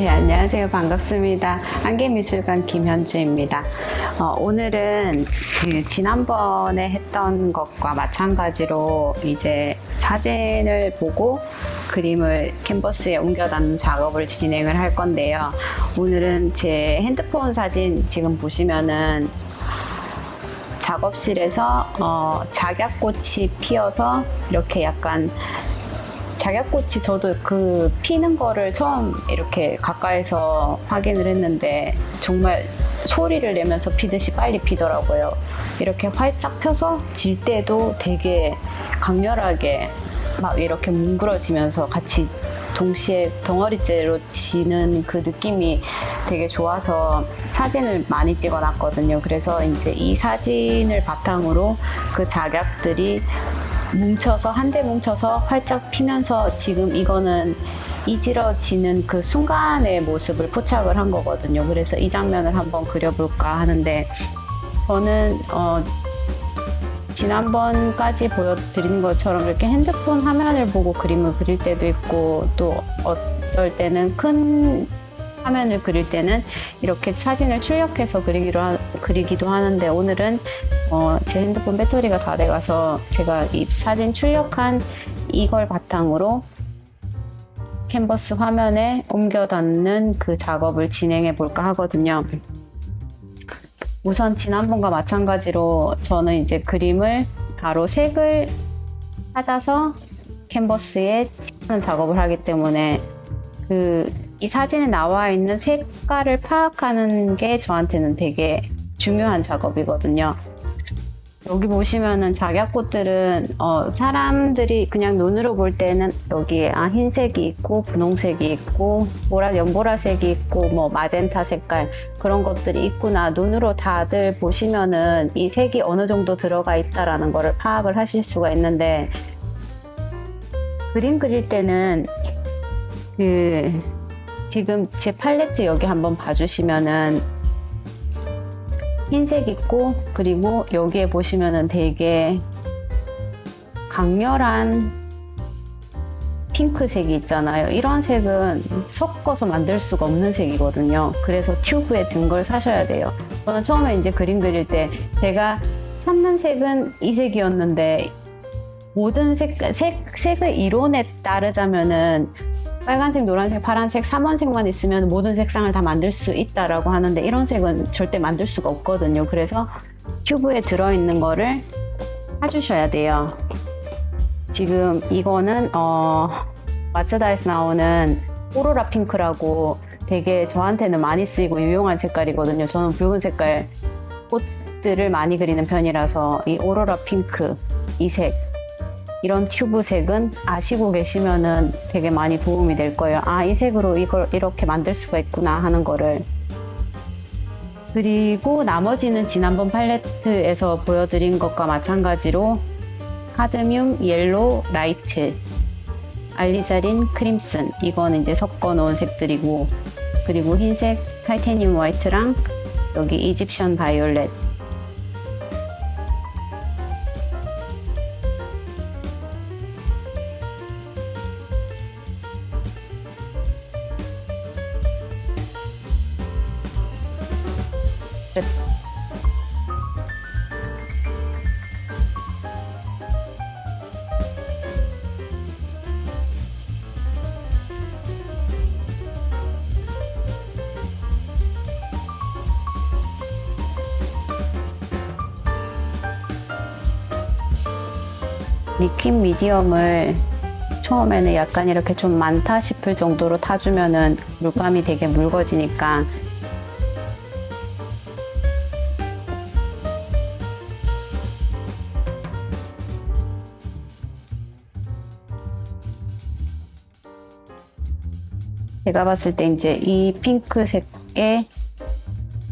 네, 안녕하세요. 반갑습니다. 한계미술관 김현주입니다. 오늘은 지난번에 했던 것과 마찬가지로 이제 사진을 보고 그림을 캔버스에 옮겨 담는 작업을 진행을 할 건데요. 오늘은 제 핸드폰 사진 지금 보시면은 작업실에서 작약꽃이 피어서 이렇게 약간 작약꽃이 저도 그 피는 거를 처음 이렇게 가까이서 확인을 했는데 정말 소리를 내면서 피듯이 빨리 피더라고요. 이렇게 활짝 펴서 질 때도 되게 강렬하게 막 이렇게 뭉그러지면서 같이 동시에 덩어리째로 지는 그 느낌이 되게 좋아서 사진을 많이 찍어 놨거든요. 그래서 이제 이 사진을 바탕으로 그 작약들이 뭉쳐서 한데 뭉쳐서 활짝 피면서 지금 이거는 이지러지는 그 순간의 모습을 포착을 한 거거든요. 그래서 이 장면을 한번 그려볼까 하는데 저는 지난번까지 보여드린 것처럼 이렇게 핸드폰 화면을 보고 그림을 그릴 때도 있고 또 어떨 때는 큰 화면을 그릴 때는 이렇게 사진을 출력해서 그리기도 하는데 오늘은 제 핸드폰 배터리가 다 돼가서 제가 이 사진 출력한 이걸 바탕으로 캔버스 화면에 옮겨 닿는 그 작업을 진행해 볼까 하거든요. 우선 지난번과 마찬가지로 저는 이제 그림을 바로 색을 찾아서 캔버스에 칠하는 작업을 하기 때문에 이 사진에 나와 있는 색깔을 파악하는 게 저한테는 되게 중요한 작업이거든요. 여기 보시면은 작약꽃들은 사람들이 그냥 눈으로 볼 때는 여기에 흰색이 있고 분홍색이 있고 연보라색이 있고 뭐 마젠타 색깔 그런 것들이 있구나 눈으로 다들 보시면은 이 색이 어느 정도 들어가 있다라는 거를 파악을 하실 수가 있는데 그림 그릴 때는 지금 제 팔레트 여기 한번 봐주시면은 흰색 있고 그리고 여기에 보시면은 되게 강렬한 핑크색이 있잖아요. 이런 색은 섞어서 만들 수가 없는 색이거든요. 그래서 튜브에 든 걸 사셔야 돼요. 저는 처음에 이제 그림 그릴 때 제가 찾는 색은 이 색이었는데 모든 색의 이론에 따르자면은 빨간색, 노란색, 파란색, 삼원색만 있으면 모든 색상을 다 만들 수 있다라고 하는데 이런 색은 절대 만들 수가 없거든요. 그래서 튜브에 들어있는 거를 사주셔야 돼요. 지금 이거는 마츠다에서 나오는 오로라 핑크라고 되게 저한테는 많이 쓰이고 유용한 색깔이거든요. 저는 붉은 색깔 꽃들을 많이 그리는 편이라서 이 오로라 핑크, 이 색 이런 튜브 색은 아시고 계시면은 되게 많이 도움이 될 거예요. 이 색으로 이걸 이렇게 만들 수가 있구나 하는 거를. 그리고 나머지는 지난번 팔레트에서 보여드린 것과 마찬가지로 카드뮴, 옐로우, 라이트, 알리자린, 크림슨 이건 이제 섞어 놓은 색들이고 그리고 흰색, 타이타늄 화이트랑 여기 이집션 바이올렛 리퀴드 미디엄을 처음에는 약간 이렇게 좀 많다 싶을 정도로 타주면은 물감이 되게 묽어지니까 제가 봤을 때 이제 이 핑크색에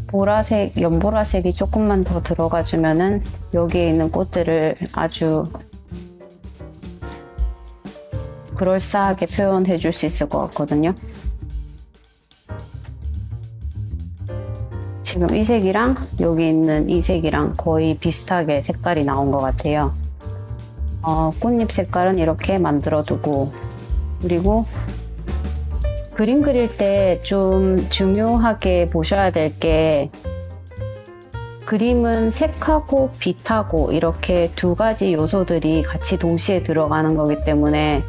보라색, 연보라색이 조금만 더 들어가주면은 여기에 있는 꽃들을 아주 그럴싸하게 표현해 줄 수 있을 것 같거든요. 지금 이 색이랑 여기 있는 이 색이랑 거의 비슷하게 색깔이 나온 것 같아요. 꽃잎 색깔은 이렇게 만들어 두고 그리고 그림 그릴 때 좀 중요하게 보셔야 될 게 그림은 색하고 빛하고 이렇게 두 가지 요소들이 같이 동시에 들어가는 거기 때문에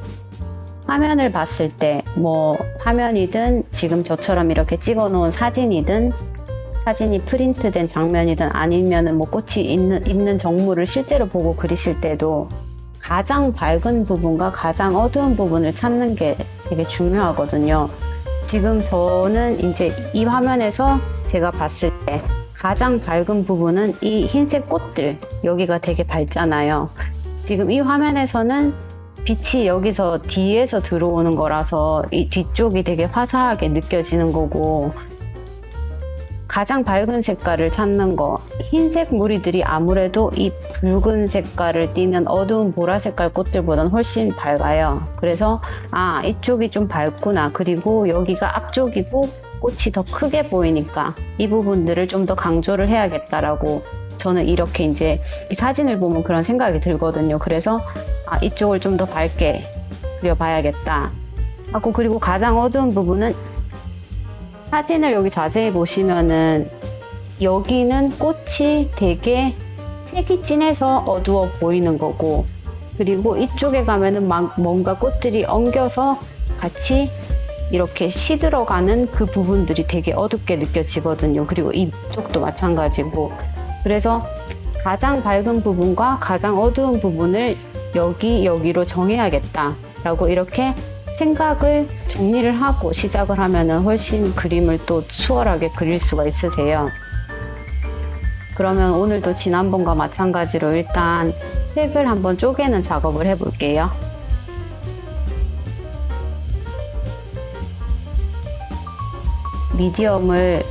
화면을 봤을 때 뭐 화면이든 지금 저처럼 이렇게 찍어 놓은 사진이든 사진이 프린트된 장면이든 아니면은 뭐 꽃이 있는 정물을 실제로 보고 그리실 때도 가장 밝은 부분과 가장 어두운 부분을 찾는 게 되게 중요하거든요. 지금 저는 이제 이 화면에서 제가 봤을 때 가장 밝은 부분은 이 흰색 꽃들, 여기가 되게 밝잖아요. 지금 이 화면에서는 빛이 여기서 뒤에서 들어오는 거라서 이 뒤쪽이 되게 화사하게 느껴지는 거고, 가장 밝은 색깔을 찾는 거, 흰색 무리들이 아무래도 이 붉은 색깔을 띠는 어두운 보라 색깔 꽃들보다는 훨씬 밝아요. 그래서 이쪽이 좀 밝구나, 그리고 여기가 앞쪽이고 꽃이 더 크게 보이니까 이 부분들을 좀 더 강조를 해야겠다라고 저는 이렇게 이제 이 사진을 보면 그런 생각이 들거든요. 그래서 이쪽을 좀 더 밝게 그려봐야겠다 하고, 그리고 가장 어두운 부분은 사진을 여기 자세히 보시면은 여기는 꽃이 되게 색이 진해서 어두워 보이는 거고, 그리고 이쪽에 가면은 막 뭔가 꽃들이 엉겨서 같이 이렇게 시들어가는 그 부분들이 되게 어둡게 느껴지거든요. 그리고 이쪽도 마찬가지고, 그래서 가장 밝은 부분과 가장 어두운 부분을 여기로 정해야겠다 라고 이렇게 생각을 정리를 하고 시작을 하면은 훨씬 그림을 또 수월하게 그릴 수가 있으세요. 그러면 오늘도 지난번과 마찬가지로 일단 색을 한번 쪼개는 작업을 해 볼게요. 미디엄을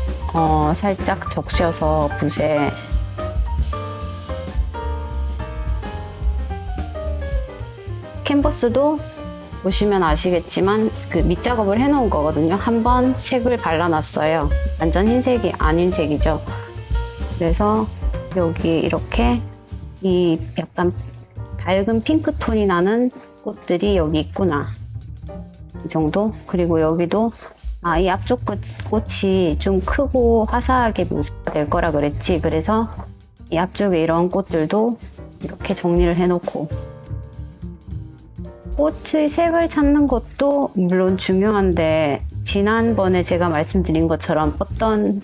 살짝 적셔서 붓에 캔버스도 보시면 아시겠지만 그 밑작업을 해 놓은 거거든요. 한번 색을 발라놨어요. 완전 흰색이 아닌 색이죠. 그래서 여기 이렇게 이 약간 밝은 핑크톤이 나는 꽃들이 여기 있구나, 이 정도. 그리고 여기도 이 앞쪽 꽃이 좀 크고 화사하게 묘사가 될 거라 그랬지. 그래서 이 앞쪽에 이런 꽃들도 이렇게 정리를 해 놓고, 꽃의 색을 찾는 것도 물론 중요한데 지난번에 제가 말씀드린 것처럼 어떤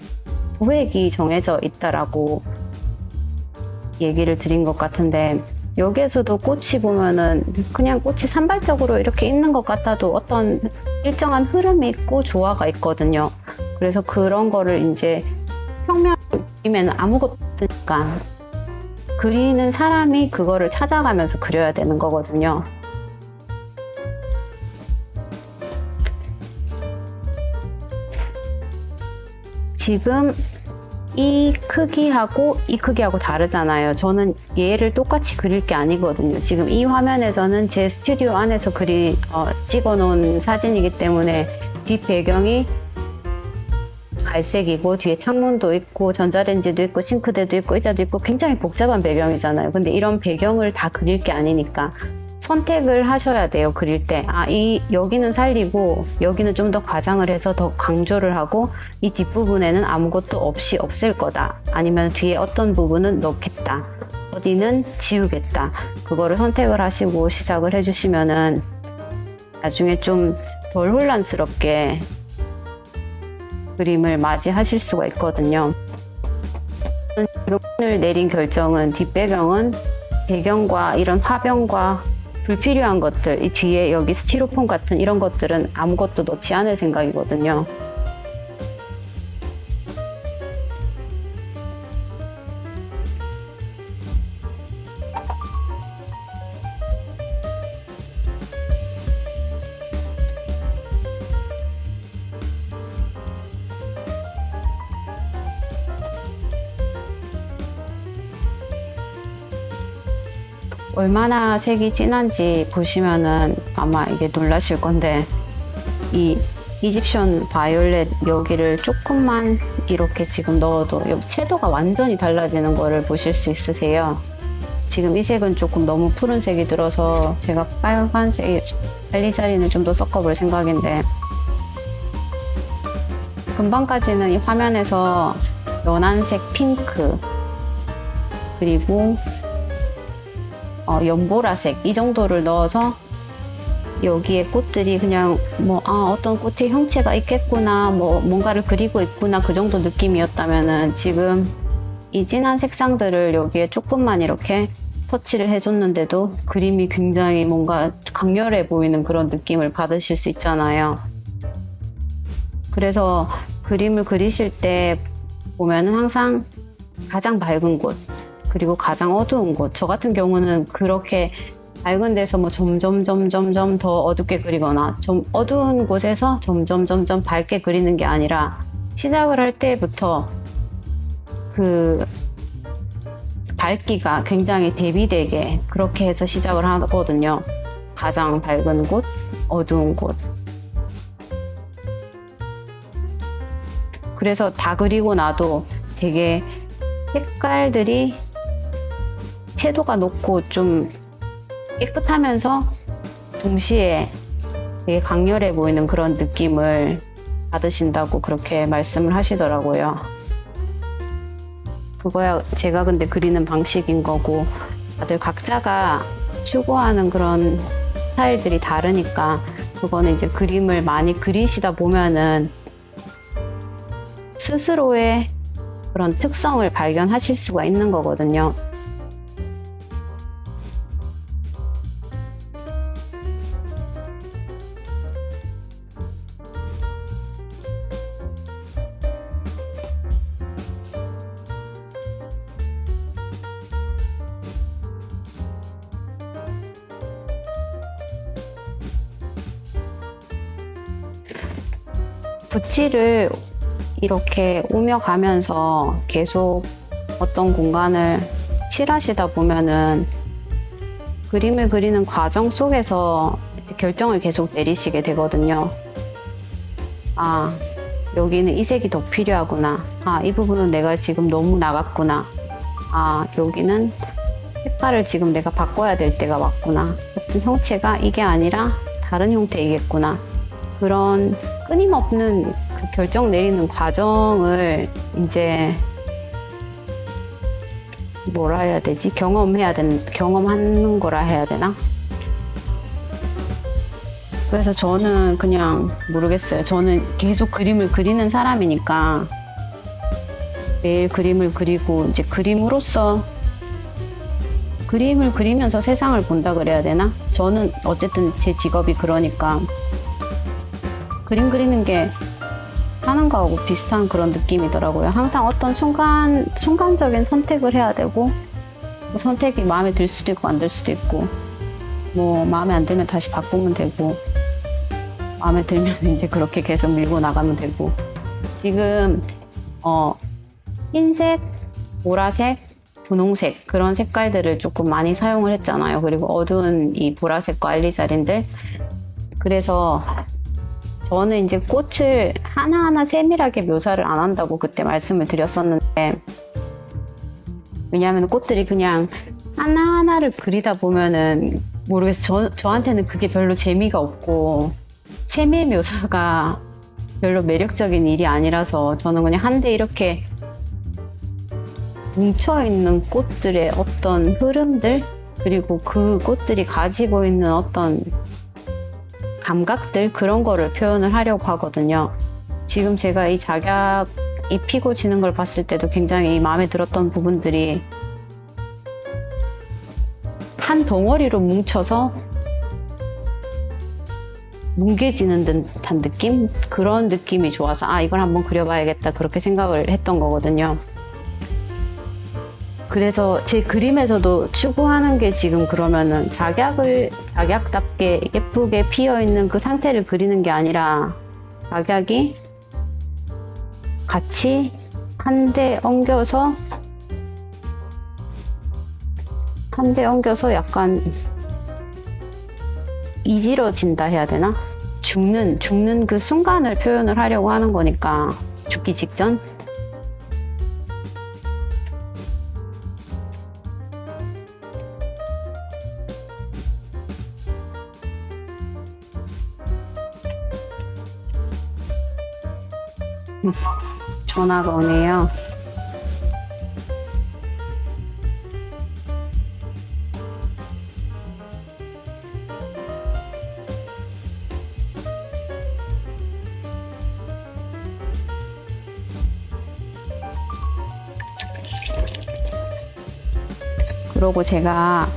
구획이 정해져 있다라고 얘기를 드린 것 같은데, 여기에서도 꽃이 보면은 그냥 꽃이 산발적으로 이렇게 있는 것 같아도 어떤 일정한 흐름이 있고 조화가 있거든요. 그래서 그런 거를 이제 평면이면 아무것도 없으니까 그리는 사람이 그거를 찾아가면서 그려야 되는 거거든요. 지금 이 크기하고 이 크기하고 다르잖아요. 저는 얘를 똑같이 그릴 게 아니거든요. 지금 이 화면에서는 제 스튜디오 안에서 찍어 놓은 사진이기 때문에 뒷 배경이 갈색이고 뒤에 창문도 있고 전자레인지도 있고 싱크대도 있고 의자도 있고 굉장히 복잡한 배경이잖아요. 근데 이런 배경을 다 그릴 게 아니니까 선택을 하셔야 돼요. 그릴 때 여기는 살리고 여기는 좀 더 과장을 해서 더 강조를 하고, 이 뒷부분에는 아무것도 없이 없앨 거다, 아니면 뒤에 어떤 부분은 넣겠다, 어디는 지우겠다, 그거를 선택을 하시고 시작을 해주시면은 나중에 좀 덜 혼란스럽게 그림을 맞이하실 수가 있거든요. 오늘 내린 결정은 뒷배경은 배경과 이런 화병과 불필요한 것들, 이 뒤에 여기 스티로폼 같은 이런 것들은 아무것도 넣지 않을 생각이거든요. 얼마나 색이 진한지 보시면은 아마 이게 놀라실 건데, 이 이집션 바이올렛 여기를 조금만 이렇게 지금 넣어도 여기 채도가 완전히 달라지는 거를 보실 수 있으세요. 지금 이 색은 조금 너무 푸른색이 들어서 제가 빨간색 알리사린을 좀 더 섞어볼 생각인데, 금방까지는 이 화면에서 연한색 핑크 그리고 연보라색 이 정도를 넣어서 여기에 꽃들이 그냥 어떤 꽃의 형체가 있겠구나, 뭔가를 그리고 있구나 그 정도 느낌이었다면은 지금 이 진한 색상들을 여기에 조금만 이렇게 터치를 해줬는데도 그림이 굉장히 뭔가 강렬해 보이는 그런 느낌을 받으실 수 있잖아요. 그래서 그림을 그리실 때 보면은 항상 가장 밝은 곳 그리고 가장 어두운 곳, 저 같은 경우는 그렇게 밝은 데서 점점 더 어둡게 그리거나 좀 어두운 곳에서 점점 밝게 그리는 게 아니라 시작을 할 때부터 그 밝기가 굉장히 대비되게 그렇게 해서 시작을 하거든요. 가장 밝은 곳, 어두운 곳. 그래서 다 그리고 나도 되게 색깔들이 채도가 높고 좀 깨끗하면서 동시에 되게 강렬해 보이는 그런 느낌을 받으신다고 그렇게 말씀을 하시더라고요. 그거야 제가 근데 그리는 방식인 거고 다들 각자가 추구하는 그런 스타일들이 다르니까 그거는 이제 그림을 많이 그리시다 보면은 스스로의 그런 특성을 발견하실 수가 있는 거거든요. 붓질을 이렇게 오며가면서 계속 어떤 공간을 칠하시다 보면은 그림을 그리는 과정 속에서 이제 결정을 계속 내리시게 되거든요. 아, 여기는 이 색이 더 필요하구나. 아, 이 부분은 내가 지금 너무 나갔구나. 아, 여기는 색깔을 지금 내가 바꿔야 될 때가 왔구나. 어떤 형체가 이게 아니라 다른 형태이겠구나. 그런 끊임없는 그 결정 내리는 과정을 이제 뭐라 해야 되지? 경험하는 거라 해야 되나? 그래서 저는 그냥 모르겠어요. 저는 계속 그림을 그리는 사람이니까 매일 그림을 그리고 이제 그림으로써 그림을 그리면서 세상을 본다 그래야 되나? 저는 어쨌든 제 직업이 그러니까 그림 그리는 게 하는 거하고 비슷한 그런 느낌이더라고요. 항상 어떤 순간적인 선택을 해야 되고 선택이 마음에 들 수도 있고 안 들 수도 있고 마음에 안 들면 다시 바꾸면 되고 마음에 들면 이제 그렇게 계속 밀고 나가면 되고 지금 흰색, 보라색, 분홍색 그런 색깔들을 조금 많이 사용을 했잖아요. 그리고 어두운 이 보라색과 알리자린들 그래서 저는 이제 꽃을 하나하나 세밀하게 묘사를 안 한다고 그때 말씀을 드렸었는데 왜냐하면 꽃들이 그냥 하나하나를 그리다 보면은 모르겠어요. 저한테는 그게 별로 재미가 없고 세밀 묘사가 별로 매력적인 일이 아니라서 저는 그냥 한데 이렇게 뭉쳐있는 꽃들의 어떤 흐름들 그리고 그 꽃들이 가지고 있는 어떤 감각들 그런 거를 표현을 하려고 하거든요. 지금 제가 이 작약 입히고 지는 걸 봤을 때도 굉장히 마음에 들었던 부분들이 한 덩어리로 뭉쳐서 뭉개지는 듯한 느낌? 그런 느낌이 좋아서 이걸 한번 그려봐야겠다 그렇게 생각을 했던 거거든요. 그래서 제 그림에서도 추구하는 게 지금 그러면은 작약답게 예쁘게 피어있는 그 상태를 그리는 게 아니라 작약이 같이 한데 엉겨서 약간 이지러진다 해야 되나? 죽는 그 순간을 표현을 하려고 하는 거니까 죽기 직전? 전화가 오네요. 그리고 제가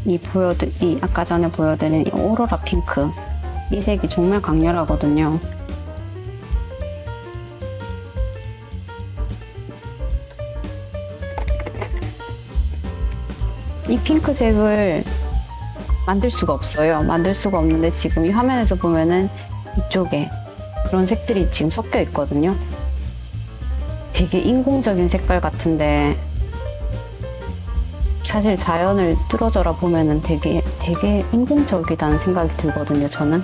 이 아까 전에 보여드린 이 오로라 핑크, 이 색이 정말 강렬하거든요. 이 핑크색을 만들 수가 없어요. 만들 수가 없는데 지금 이 화면에서 보면은 이쪽에 그런 색들이 지금 섞여 있거든요. 되게 인공적인 색깔 같은데 사실 자연을 뚫어져라 보면은 되게 인공적이다는 생각이 들거든요, 저는.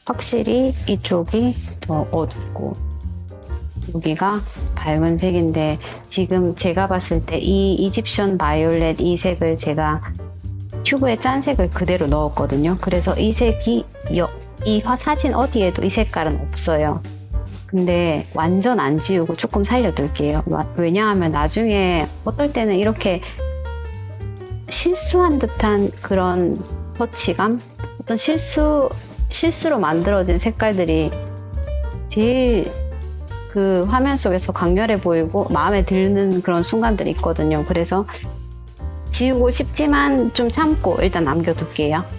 확실히 이쪽이 더 어둡고 여기가 밝은 색인데 지금 제가 봤을 때 이 이집션 바이올렛 이 색을 제가 튜브에 짠 색을 그대로 넣었거든요. 그래서 이 색이 이 사진 어디에도 이 색깔은 없어요. 근데 완전 안 지우고 조금 살려둘게요. 왜냐하면 나중에 어떨 때는 이렇게 실수한 듯한 그런 터치감? 어떤 실수로 만들어진 색깔들이 제일 그 화면 속에서 강렬해 보이고 마음에 드는 그런 순간들이 있거든요. 그래서 지우고 싶지만 좀 참고 일단 남겨둘게요.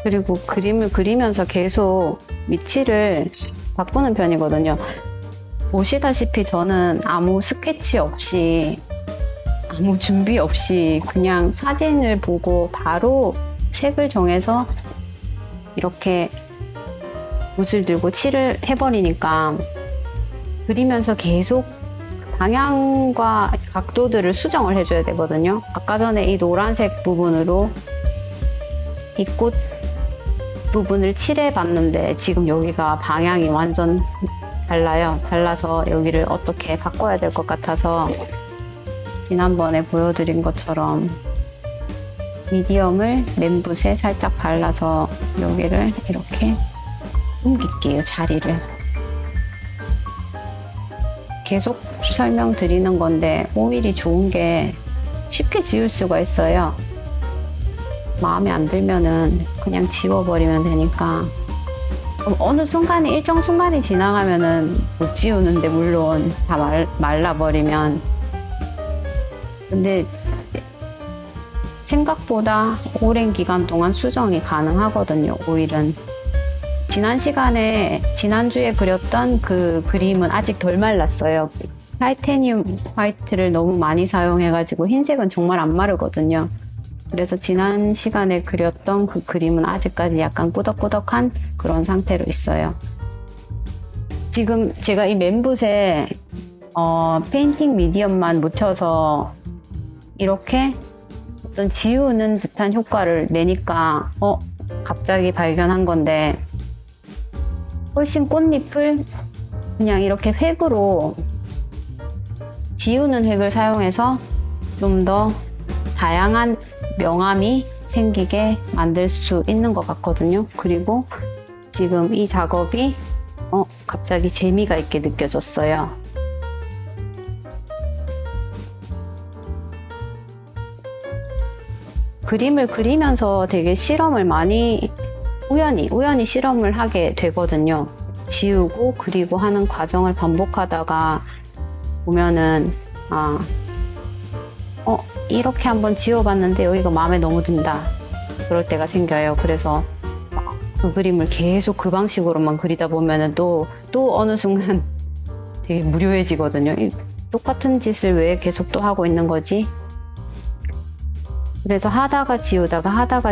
그리고 그림을 그리면서 계속 위치를 바꾸는 편이거든요. 보시다시피 저는 아무 스케치 없이, 아무 준비 없이 그냥 사진을 보고 바로 색을 정해서 이렇게 붓을 들고 칠을 해버리니까 그리면서 계속 방향과 각도들을 수정을 해줘야 되거든요. 아까 전에 이 노란색 부분으로 이 꽃 부분을 칠해 봤는데 지금 여기가 방향이 완전 달라요. 달라서 여기를 어떻게 바꿔야 될 것 같아서 지난번에 보여드린 것처럼 미디엄을 맨붓에 살짝 발라서 여기를 이렇게 옮길게요, 자리를. 계속 설명드리는 건데 오일이 좋은 게 쉽게 지울 수가 있어요. 마음에 안 들면은 그냥 지워버리면 되니까. 어느 순간이, 일정 순간이 지나가면은 못 지우는데, 물론 다 말라버리면. 근데 생각보다 오랜 기간 동안 수정이 가능하거든요, 오일은. 지난주에 그렸던 그 그림은 아직 덜 말랐어요. 타이타늄 화이트를 너무 많이 사용해가지고 흰색은 정말 안 마르거든요. 그래서 지난 시간에 그렸던 그 그림은 아직까지 약간 꾸덕꾸덕한 그런 상태로 있어요. 지금 제가 이 맨붓에 페인팅 미디엄만 묻혀서 이렇게 어떤 지우는 듯한 효과를 내니까 갑자기 발견한 건데, 훨씬 꽃잎을 그냥 이렇게 획으로 지우는 획을 사용해서 좀 더 다양한 명암이 생기게 만들 수 있는 것 같거든요. 그리고 지금 이 작업이 갑자기 재미가 있게 느껴졌어요. 그림을 그리면서 되게 실험을 많이 우연히 실험을 하게 되거든요. 지우고 그리고 하는 과정을 반복하다가 보면은 이렇게 한번 지워봤는데 여기가 마음에 너무 든다. 그럴 때가 생겨요. 그래서 그 그림을 계속 그 방식으로만 그리다 보면은 또 어느 순간 되게 무료해지거든요. 똑같은 짓을 왜 계속 또 하고 있는 거지? 그래서 하다가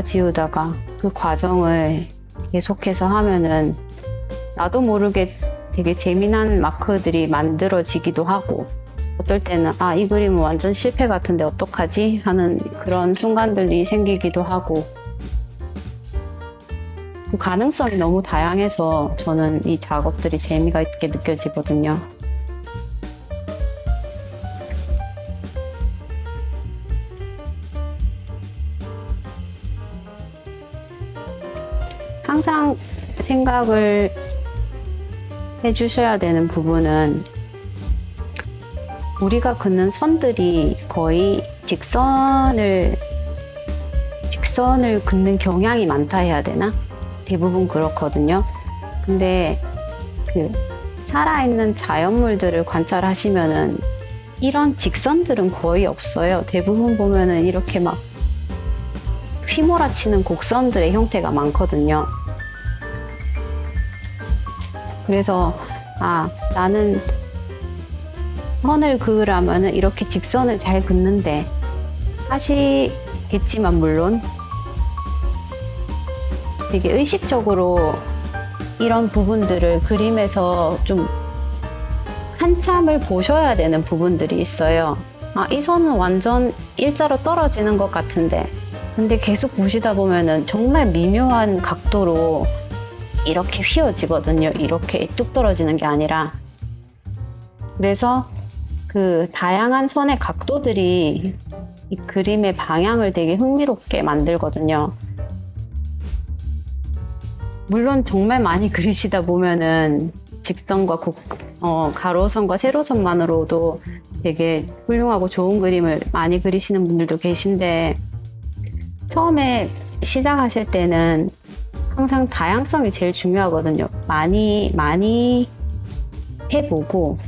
지우다가 그 과정을 계속해서 하면은 나도 모르게 되게 재미난 마크들이 만들어지기도 하고, 어떨 때는 이 그림은 완전 실패 같은데 어떡하지? 하는 그런 순간들이 생기기도 하고, 그 가능성이 너무 다양해서 저는 이 작업들이 재미가 있게 느껴지거든요. 항상 생각을 해주셔야 되는 부분은 우리가 긋는 선들이 거의 직선을 긋는 경향이 많다 해야 되나? 대부분 그렇거든요. 근데 그 살아있는 자연물들을 관찰하시면은 이런 직선들은 거의 없어요. 대부분 보면은 이렇게 막 휘몰아치는 곡선들의 형태가 많거든요. 그래서 나는 선을 그으려면은 이렇게 직선을 잘 긋는데 하시겠지만 물론 되게 의식적으로 이런 부분들을 그림에서 좀 한참을 보셔야 되는 부분들이 있어요. 이 선은 완전 일자로 떨어지는 것 같은데, 근데 계속 보시다 보면은 정말 미묘한 각도로 이렇게 휘어지거든요. 이렇게 뚝 떨어지는 게 아니라. 그래서 그 다양한 선의 각도들이 이 그림의 방향을 되게 흥미롭게 만들거든요. 물론 정말 많이 그리시다 보면은 직선과 가로선과 세로선만으로도 되게 훌륭하고 좋은 그림을 많이 그리시는 분들도 계신데, 처음에 시작하실 때는 항상 다양성이 제일 중요하거든요. 많이 해보고,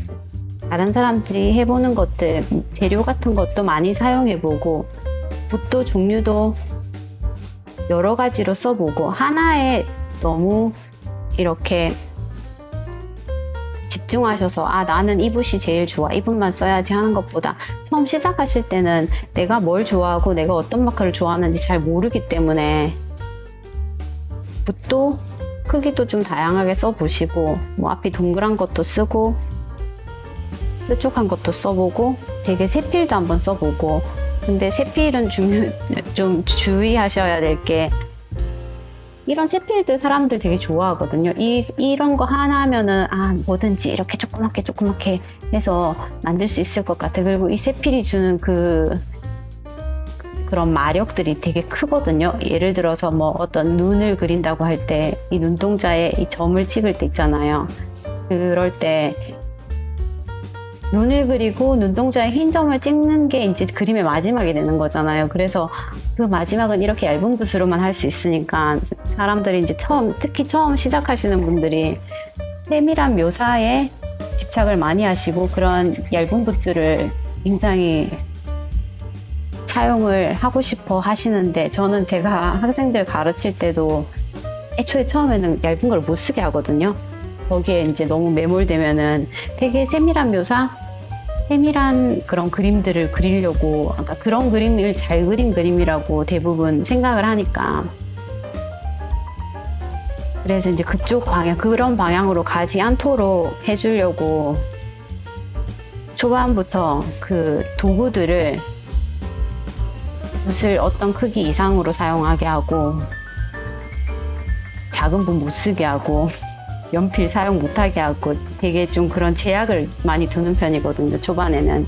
다른 사람들이 해보는 것들, 재료 같은 것도 많이 사용해보고, 붓도 종류도 여러 가지로 써보고, 하나에 너무 이렇게 집중하셔서 나는 이 붓이 제일 좋아, 이 붓만 써야지 하는 것보다, 처음 시작하실 때는 내가 뭘 좋아하고 내가 어떤 마크를 좋아하는지 잘 모르기 때문에 붓도 크기도 좀 다양하게 써보시고, 앞이 동그란 것도 쓰고 뾰족한 것도 써보고, 되게 세필도 한번 써보고. 근데 세필은 좀 주의하셔야 될 게, 이런 세필들 사람들 되게 좋아하거든요. 이런 거 하나 하면은 뭐든지 이렇게 조그맣게 해서 만들 수 있을 것 같아. 그리고 이 세필이 주는 그런 마력들이 되게 크거든요. 예를 들어서 어떤 눈을 그린다고 할 때 이 눈동자에 이 점을 찍을 때 있잖아요. 그럴 때 눈을 그리고 눈동자에 흰 점을 찍는 게 이제 그림의 마지막이 되는 거잖아요. 그래서 그 마지막은 이렇게 얇은 붓으로만 할 수 있으니까 사람들이 이제 특히 처음 시작하시는 분들이 세밀한 묘사에 집착을 많이 하시고, 그런 얇은 붓들을 굉장히 사용을 하고 싶어 하시는데, 저는 제가 학생들 가르칠 때도 애초에 처음에는 얇은 걸 못 쓰게 하거든요. 거기에 이제 너무 매몰되면은 되게 세밀한 묘사, 세밀한 그런 그림들을 그리려고, 그런 그림을 잘 그린 그림이라고 대부분 생각을 하니까. 그래서 이제 그런 방향으로 가지 않도록 해주려고 초반부터 그 도구들을 붓을 어떤 크기 이상으로 사용하게 하고, 작은 붓 못 쓰게 하고, 연필 사용 못하게 하고, 되게 좀 그런 제약을 많이 두는 편이거든요, 초반에는.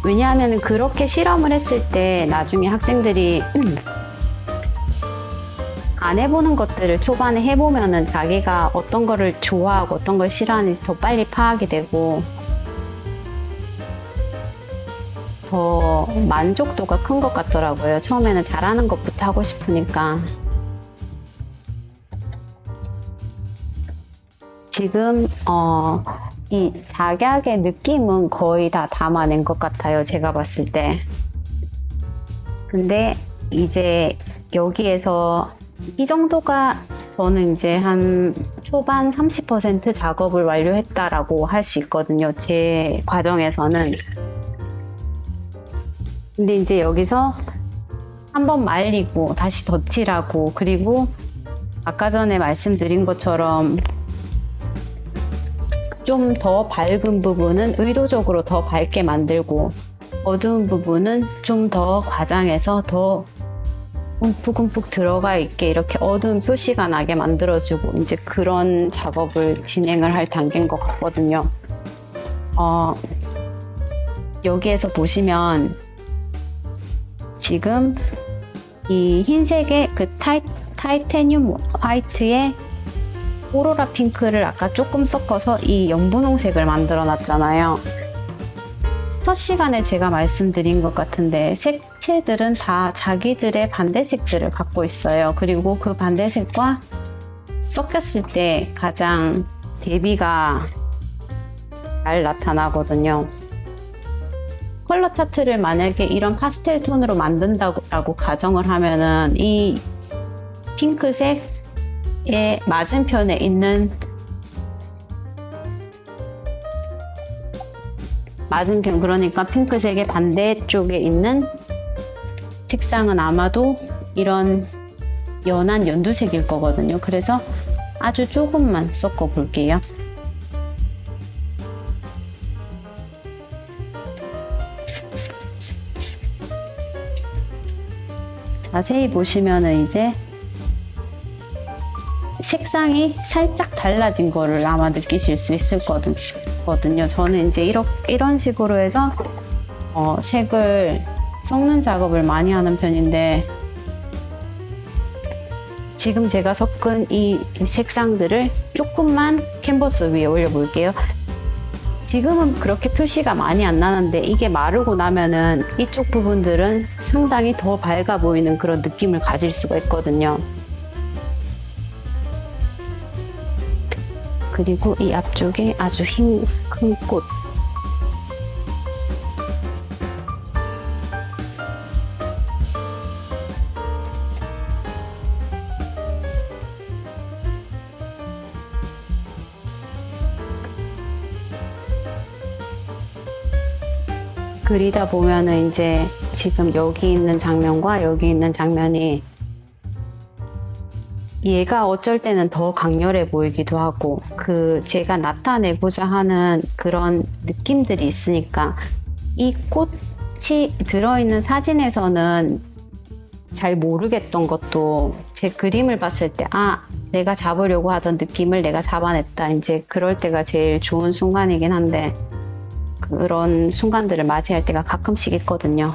왜냐하면 그렇게 실험을 했을 때 나중에 학생들이 안 해보는 것들을 초반에 해보면은 자기가 어떤 거를 좋아하고 어떤 걸 싫어하는지 더 빨리 파악이 되고, 더 만족도가 큰 것 같더라고요. 처음에는 잘하는 것부터 하고 싶으니까. 지금 이 작약의 느낌은 거의 다 담아낸 것 같아요. 제가 봤을 때. 근데 이제 여기에서 이 정도가 저는 이제 한 초반 30% 작업을 완료했다라고 할 수 있거든요. 제 과정에서는. 근데 이제 여기서 한번 말리고 다시 덧칠하고, 그리고 아까 전에 말씀드린 것처럼 좀 더 밝은 부분은 의도적으로 더 밝게 만들고, 어두운 부분은 좀 더 과장해서 더 움푹움푹 들어가 있게 이렇게 어두운 표시가 나게 만들어주고, 이제 그런 작업을 진행을 할 단계인 것 같거든요. 여기에서 보시면 지금 이 흰색의 그 타이타늄 화이트에 오로라 핑크를 아까 조금 섞어서 이 연분홍색을 만들어 놨잖아요. 첫 시간에 제가 말씀드린 것 같은데 색채들은 다 자기들의 반대색들을 갖고 있어요. 그리고 그 반대색과 섞였을 때 가장 대비가 잘 나타나거든요. 컬러 차트를 만약에 이런 파스텔 톤으로 만든다고 가정을 하면은 이 핑크색의 맞은편에 있는 그러니까 핑크색의 반대쪽에 있는 색상은 아마도 이런 연한 연두색일 거거든요. 그래서 아주 조금만 섞어 볼게요. 자세히 보시면은 이제 색상이 살짝 달라진 거를 아마 느끼실 수 있을 거거든요. 저는 이제 이런 식으로 해서 색을 섞는 작업을 많이 하는 편인데, 지금 제가 섞은 이 색상들을 조금만 캔버스 위에 올려볼게요. 지금은 그렇게 표시가 많이 안 나는데 이게 마르고 나면은 이쪽 부분들은 상당히 더 밝아 보이는 그런 느낌을 가질 수가 있거든요. 그리고 이 앞쪽에 아주 큰 꽃. 그리다 보면은 이제 지금 여기 있는 장면과 여기 있는 장면이 얘가 어쩔 때는 더 강렬해 보이기도 하고, 그 제가 나타내고자 하는 그런 느낌들이 있으니까 이 꽃이 들어있는 사진에서는 잘 모르겠던 것도 제 그림을 봤을 때 내가 잡으려고 하던 느낌을 내가 잡아냈다. 이제 그럴 때가 제일 좋은 순간이긴 한데, 그런 순간들을 맞이할 때가 가끔씩 있거든요.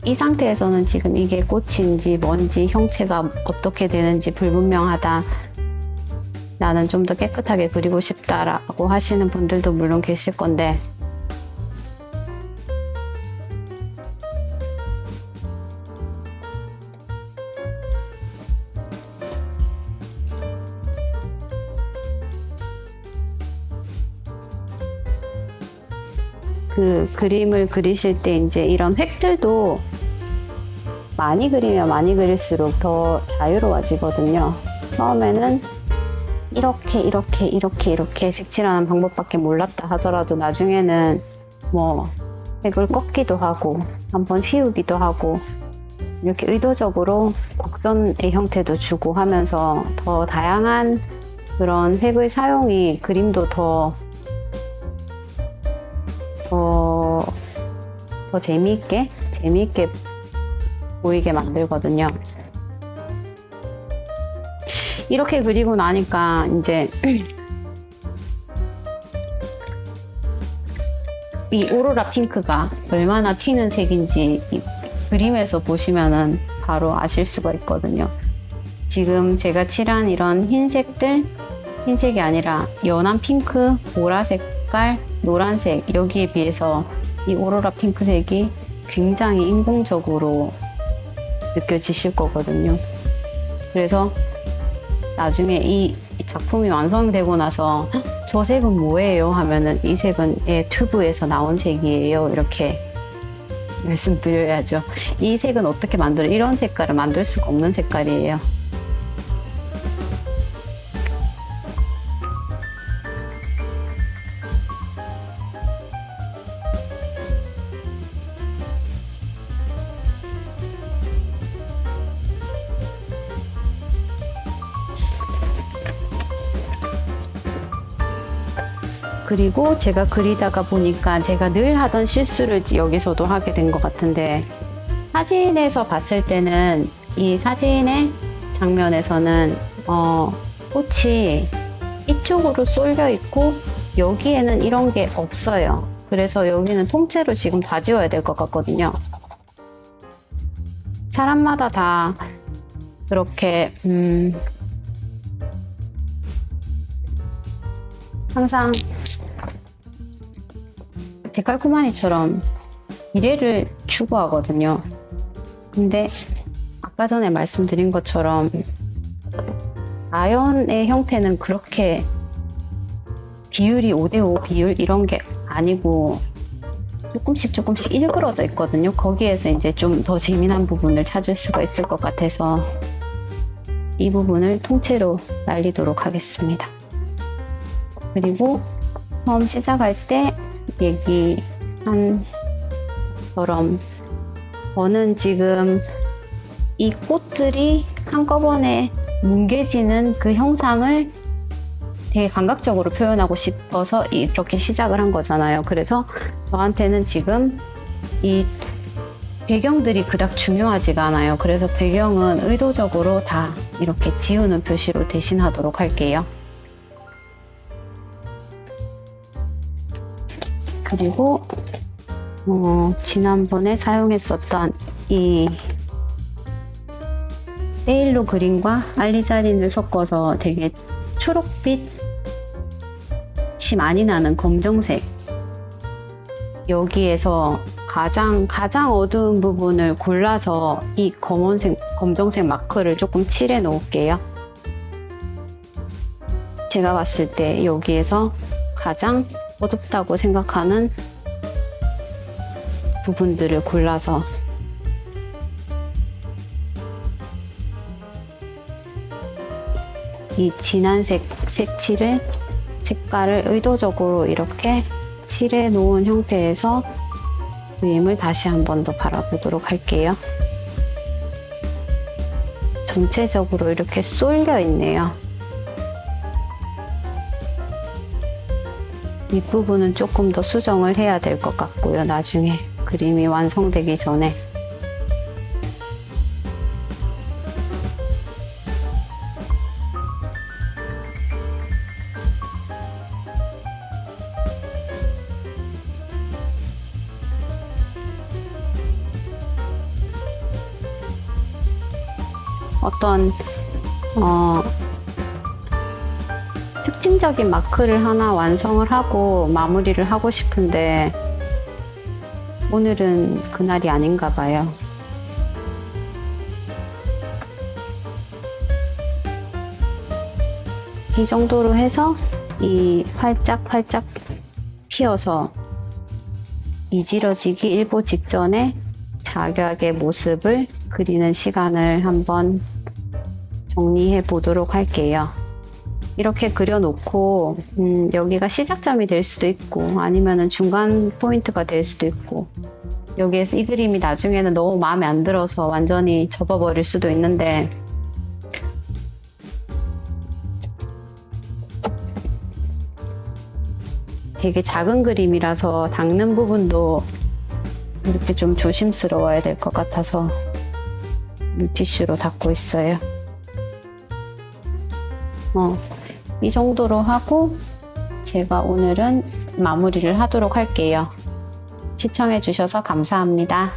이 상태에서는 지금 이게 꽃인지 뭔지 형체가 어떻게 되는지 불분명하다. 나는 좀 더 깨끗하게 그리고 싶다라고 하시는 분들도 물론 계실 건데, 그 그림을 그리실 때 이제 이런 획들도 많이 그리면 많이 그릴수록 더 자유로워지거든요. 처음에는 이렇게 색칠하는 방법밖에 몰랐다 하더라도 나중에는 뭐 색을 꺾기도 하고 한번 휘우기도 하고 이렇게 의도적으로 곡선의 형태도 주고 하면서 더 다양한 그런 색의 사용이 그림도 더 재미있게 보이게 만들거든요. 이렇게 그리고 나니까 이제 이 오로라 핑크가 얼마나 튀는 색인지 이 그림에서 보시면은 바로 아실 수가 있거든요. 지금 제가 칠한 이런 흰색들, 흰색이 아니라 연한 핑크, 보라색 색깔, 노란색 여기에 비해서 이 오로라 핑크색이 굉장히 인공적으로 느껴지실 거거든요. 그래서 나중에 이 작품이 완성되고 나서 저 색은 뭐예요? 하면은 이 색은 튜브에서 나온 색이에요. 이렇게 말씀드려야죠. 이 색은 어떻게 만들어? 이런 색깔을 만들 수가 없는 색깔이에요. 그리고 제가 그리다가 보니까 제가 늘 하던 실수를 여기서도 하게 된 것 같은데, 사진에서 봤을 때는 이 사진의 장면에서는 꽃이 이쪽으로 쏠려 있고 여기에는 이런 게 없어요. 그래서 여기는 통째로 지금 다 지워야 될 것 같거든요. 사람마다 다 그렇게 항상 데칼코마니처럼 미래를 추구하거든요. 근데 아까 전에 말씀드린 것처럼 자연의 형태는 그렇게 비율이 5대5 비율 이런 게 아니고 조금씩 일그러져 있거든요. 거기에서 이제 좀 더 재미난 부분을 찾을 수가 있을 것 같아서 이 부분을 통째로 날리도록 하겠습니다. 그리고 처음 시작할 때 얘기한 것처럼 저는 지금 이 꽃들이 한꺼번에 뭉개지는 그 형상을 되게 감각적으로 표현하고 싶어서 이렇게 시작을 한 거잖아요. 그래서 저한테는 지금 이 배경들이 그닥 중요하지가 않아요. 그래서 배경은 의도적으로 다 이렇게 지우는 표시로 대신하도록 할게요. 그리고 지난번에 사용했었던 이 세일로 그린과 알리자린을 섞어서 되게 초록빛이 많이 나는 검정색, 여기에서 가장 어두운 부분을 골라서 이 검정색 마크를 조금 칠해 놓을게요. 제가 봤을 때 여기에서 가장 어둡다고 생각하는 부분들을 골라서 이 진한 색깔을 의도적으로 이렇게 칠해 놓은 형태에서 그림을 다시 한 번 더 바라보도록 할게요. 전체적으로 이렇게 쏠려 있네요. 윗부분은 조금 더 수정을 해야 될 것 같고요. 나중에 그림이 완성되기 전에. 어떤 특징적인 마크를 하나 완성을 하고 마무리를 하고 싶은데 오늘은 그날이 아닌가 봐요. 이 정도로 해서 이 활짝 피어서 이지러지기 일보 직전에 작약의 모습을 그리는 시간을 한번 정리해 보도록 할게요. 이렇게 그려놓고 여기가 시작점이 될 수도 있고 아니면은 중간 포인트가 될 수도 있고, 여기에서 이 그림이 나중에는 너무 마음에 안 들어서 완전히 접어버릴 수도 있는데, 되게 작은 그림이라서 닦는 부분도 이렇게 좀 조심스러워야 될 것 같아서 물티슈로 닦고 있어요. 이 정도로 하고 제가 오늘은 마무리를 하도록 할게요. 시청해 주셔서 감사합니다.